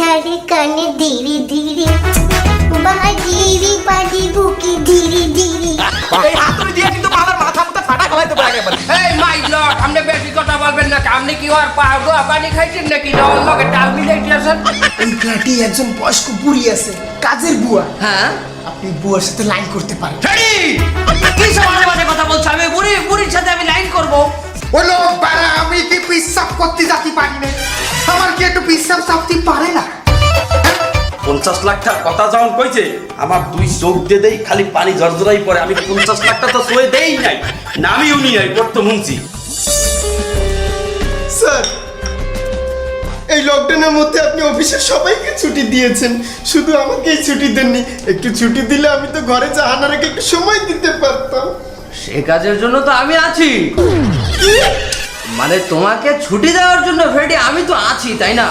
ধারে কানে ধীরে ধীরে বাজিরি বাজি বুকে ধীরে ধীরে। এই হাতুড়ি দিয়ে কিন্তু আমার মাথা মুথা ফাটা গলাইতে পারে একেবারে। এই মাই লর্ড, আপনি বেশি কথা বলবেন না। আপনি কি আর পানি খাইছেন নাকি? লগে ডাল মিলাইতেছেন? এই ফ্ল্যাটে একজন বয়স্ক বুড়ি আছে, কাজের বুয়া। হ্যাঁ, আপনি বুয়ার সাথে লাইন করতে পারেন। কি সব আজে বাজে কথা বলছো? আমি বুড়ির সাথে আমি লাইন করব? বলো বাড়া, আমি কি পিসাব করতে যাতে পারি না? আমার কি একটু পিসাব চাপতে পারে না? 50 লাখ টাকার কথা যখন কইছে, আমার দুই চোখ দিয়ে দেই খালি পানি ঝরঝরাই পড়ে। আমি 50 লাখ টাকা তো সয়ে দেই নাই, নামিও নি নাই, করতে মুনছি। স্যার, এই লকডাউনের মধ্যে আপনি অফিসের সবাইকে ছুটি দিয়েছেন, শুধু আমাকেই ছুটি দেননি। একটু ছুটি দিলে আমি তো ঘরে জাহানারাকে একটু সময় দিতে পারতাম। সে কাজের জন্য তো আমি আছি। মানে তোমাকে ছুটি দেওয়ার জন্য ফ্রেডি আমি তো আছি, তাই না?